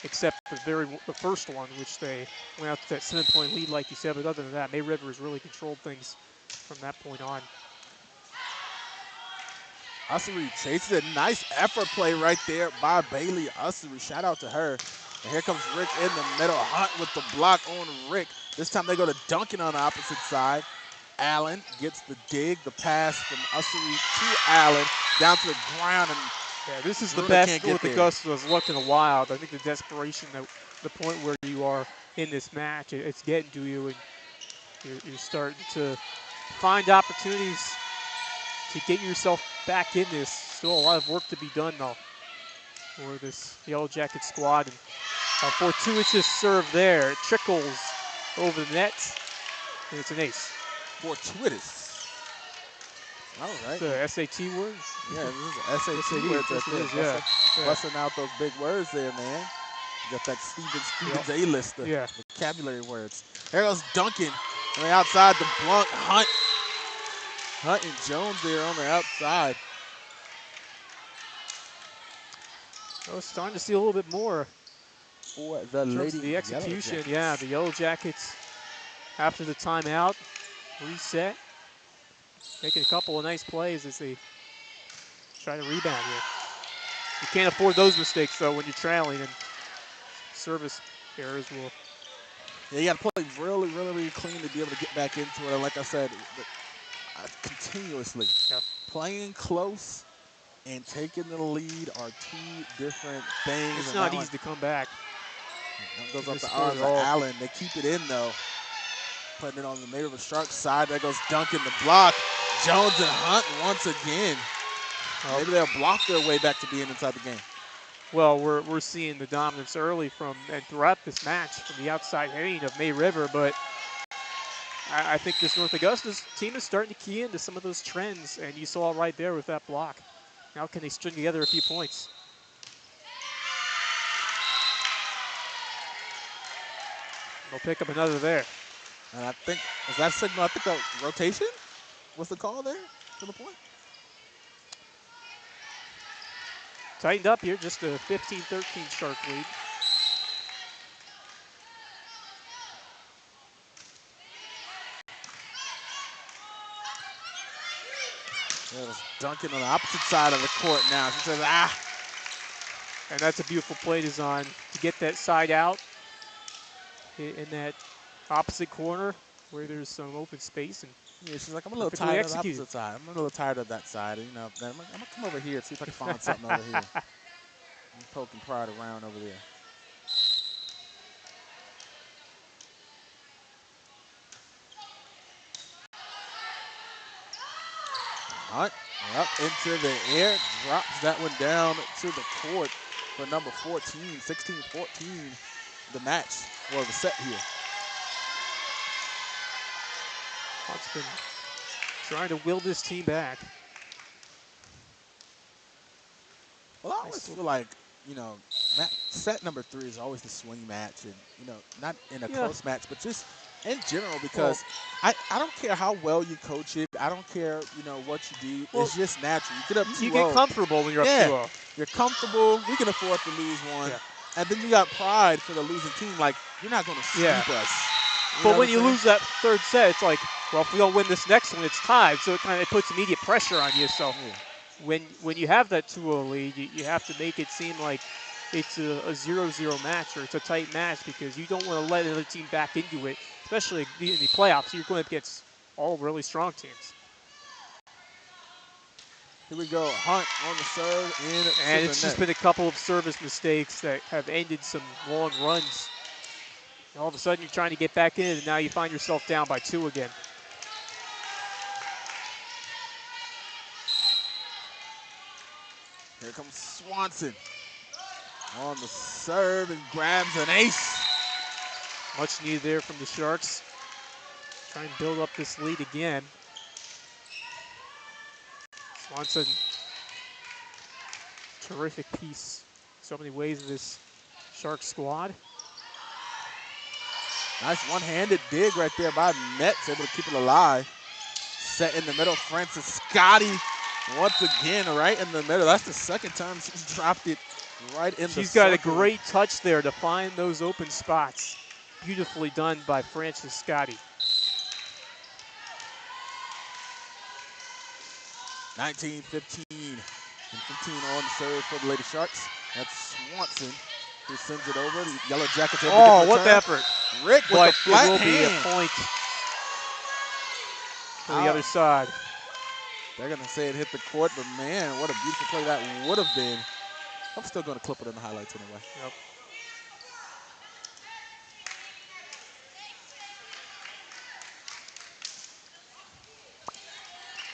except for the first one, which they went out to that 7-point lead, like you said. But other than that, May Rivers really controlled things from that point on. Ussery chases it. Nice effort play right there by Bailey Ussery. Shout out to her. And here comes Rick in the middle. Hunt with the block on Rick. This time they go to Duncan on the opposite side. Allen gets the dig, the pass from Ussery to Allen, down to the ground. And yeah, this is Bruner the best North Augusta has looked in a while. I think the desperation, the point where you are in this match, it's getting to you, and you're starting to find opportunities to get yourself back in this. Still a lot of work to be done, though, for this Yellow Jacket squad. And a fortuitous serve there. It trickles over the net, and it's an ace. Fortuitous. All right. The SAT word? Yeah, this is Yes, SAT indeed. words right Yes, it there. is. Yeah. Yeah. Busting out those big words there, man. You got that Stevens Yep. A-list, the Yeah. vocabulary words. There goes Duncan on the outside. The blunt Hunt and Jones there on the outside. I was starting to see a little bit more For the in terms Lady of the Yellow execution. Yeah, Jackets. the Yellow Jackets, after the timeout, reset, making a couple of nice plays as they try to rebound here. You can't afford those mistakes, though, when you're trailing, and service errors will. Yeah, you got to play really, really, really clean to be able to get back into it. And like I said, continuously Yeah. playing close and taking the lead are two different things. It's And not that one easy to come back goes in off this the sport arms at of all. Allen. They keep it in, though. Putting it on the May River Sharks side. There goes Duncan, the block. Jones and Hunt once again. Maybe they'll block their way back to being inside the game. Well, we're seeing the dominance early from and throughout this match from the outside hitting of May River, but I think this North Augusta's team is starting to key into some of those trends, and you saw right there with that block. Now can they string together a few points? They'll pick up another there. And I think, is that signal, I think the rotation was the call there to the point? Tightened up here, just a 15-13 Shark lead. There's Duncan on the opposite side of the court now. She says, ah. And that's a beautiful play design to get that side out in that opposite corner where there's some open space and Yeah, she's like, I'm a little perfectly tired of the executed. opposite side. I'm a little tired of that side. You know, I'm gonna come over here and see if I can find something over here. I'm poking pride around over there. Hunt up into the air, drops that one down to the court for number 14, 16-14, the match, or the set here. Hunt's been trying to will this team back. Well, I always feel like, you know, set number 3 is always the swing match, and, you know, not in a Yeah. close match, but just in general, because Well, I don't care how well you coach it. I don't care, you know, what you do. well, It's just natural. You get up you get 2-0. comfortable when you're up Yeah, 2-0. you're comfortable. We can afford to lose one. Yeah. And then you got pride for the losing team. Like, you're not going to Yeah. sweep us. You know But what when I'm you saying? lose that third set, it's like, well, if we don't win this next one, it's tied. So it puts immediate pressure on you. So Yeah. when you have that 2-0 lead, you have to make it seem like it's a 0-0 match or it's a tight match because you don't want to let another team back into it, especially in the playoffs. You're going up against all really strong teams. Here we go. Hunt on the serve And into it's the just net. been a couple of service mistakes that have ended some long runs. And all of a sudden, you're trying to get back in, and now you find yourself down by 2 again. Here comes Swanson on the serve and grabs an ace. Much needed there from the Sharks. Try and build up this lead again. Swanson, terrific piece. So many ways in this Shark squad. Nice one-handed dig right there by Metz, able to keep it alive. Set in the middle, Francis Scotty once again right in the middle. That's the second time she's dropped it right in the She's circle. got a great touch there to find those open spots. Beautifully done by Francis Scotty. 19-15 and 15 on the serve for the Lady Sharks. That's Swanson who sends it over. The Yellow Jackets able to get the Oh, what return. effort. Rick with But a flat it will hand. be a point for the other side. They're going to say it hit the court, but man, what a beautiful play that would have been. I'm still going to clip it in the highlights anyway. Yep.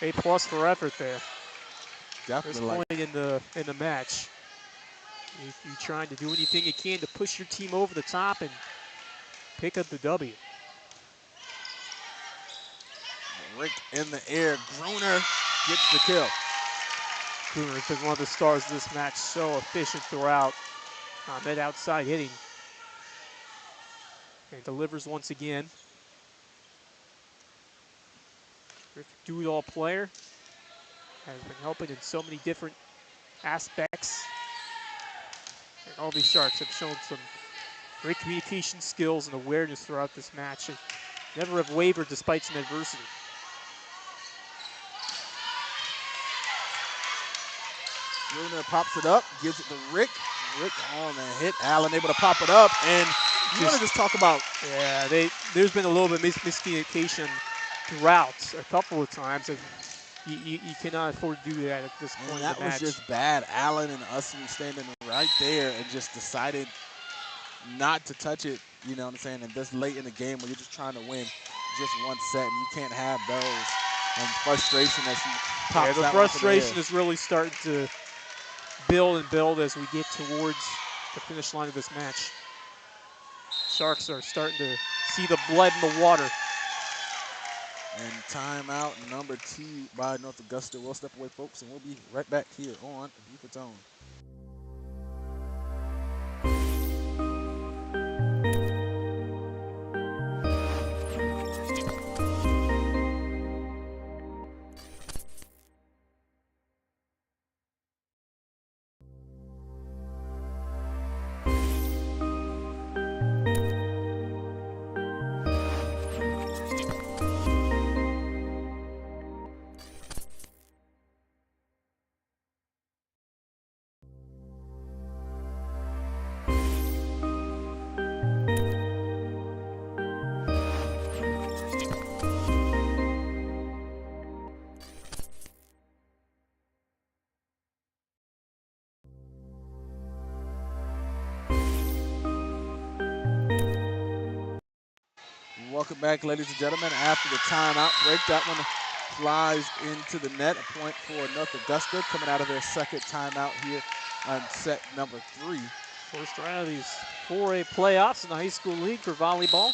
A+ for effort there. Definitely. This point in the match. You're trying to do anything you can to push your team over the top and pick up the W. Rick in the air. Gruner gets the kill. Bruner has been one of the stars of this match, so efficient throughout on that outside hitting. And delivers once again. Do-it-all player. Has been helping in so many different aspects. And all these Sharks have shown some great communication skills and awareness throughout this match and never have wavered despite some adversity. Bruner pops it up, gives it to Rick. Rick on the hit. Allen able to pop it up. And you want to just talk about... Yeah, there's been a little bit of miscommunication throughout a couple of times. And you cannot afford to do that at this point in the match. That was just bad. Allen and Usman standing right there and just decided not to touch it, you know what I'm saying, and this late in the game when you're just trying to win just one set and you can't have those. And frustration as he pops the that frustration is really starting to build as we get towards the finish line of this match. Sharks are starting to see the blood in the water. And timeout number 2 by North Augusta. We'll step away, folks, and we'll be right back here on Buford's Own. Welcome back, ladies and gentlemen. After the timeout break, that one flies into the net. A point for North Augusta coming out of their second timeout here on set number 3. First round of these 4A playoffs in the high school league for volleyball.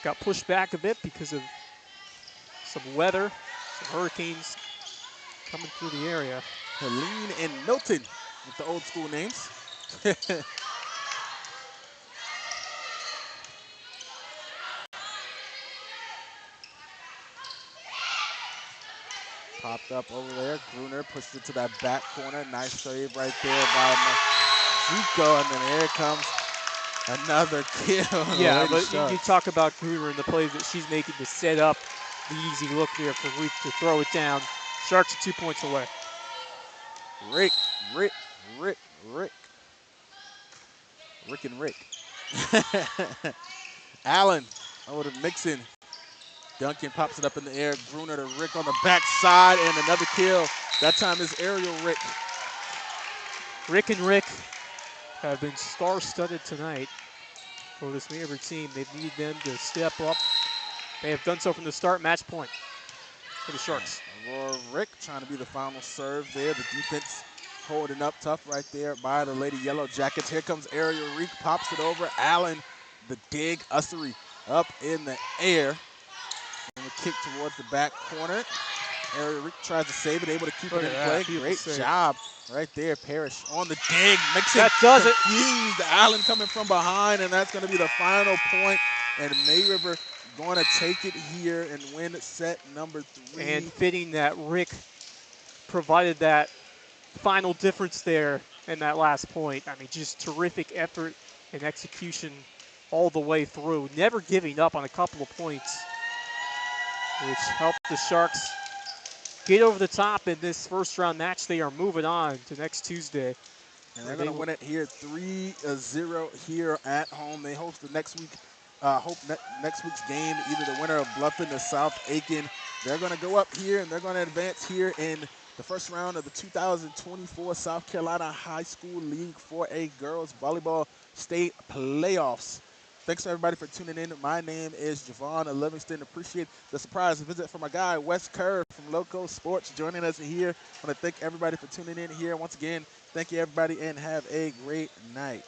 Got pushed back a bit because of some weather, some hurricanes coming through the area. Helene and Milton with the old school names. Popped up over there. Gruner pushed it to that back corner. Nice save right there by Mazuko. And then here comes another kill. Yeah, but you talk about Gruner and the plays that she's making to set up the easy look there for Rick to throw it down. Sharks are 2 points away. Rick and Rick. Allen over to Mixon. Duncan pops it up in the air. Gruner to Rick on the backside, and another kill. That time is aerial Rick. Rick and Rick have been star-studded tonight for this Maryville team. They've needed them to step up. They have done so from the start. Match point for the Sharks. Aurora Rick trying to be the final serve there. The defense holding up tough right there by the Lady Yellow Jackets. Here comes aerial Rick, pops it over. Allen, the dig, Ussery up in the air. And a kick towards the back corner. Ariel Rick tries to save it, able to keep it in play. Great job right there. Parrish on the dig. Mixon that does it. Confused. Allen coming from behind, and that's going to be the final point. And May River going to take it here and win set number 3. And fitting that Rick provided that final difference there in that last point. I mean, just terrific effort and execution all the way through. Never giving up on a couple of points, which helped the Sharks get over the top in this first round match. They are moving on to next Tuesday. And they're going to win it here 3-0 here at home. They host the next week. Next week's game, either the winner of Bluffton or South Aiken. They're going to go up here and they're going to advance here in the first round of the 2024 South Carolina High School League 4A Girls Volleyball State Playoffs. Thanks everybody for tuning in. My name is Javon Livingston. Appreciate the surprise visit from my guy Wes Kerr from Loco Sports joining us here. I want to thank everybody for tuning in here. Once again, thank you everybody and have a great night.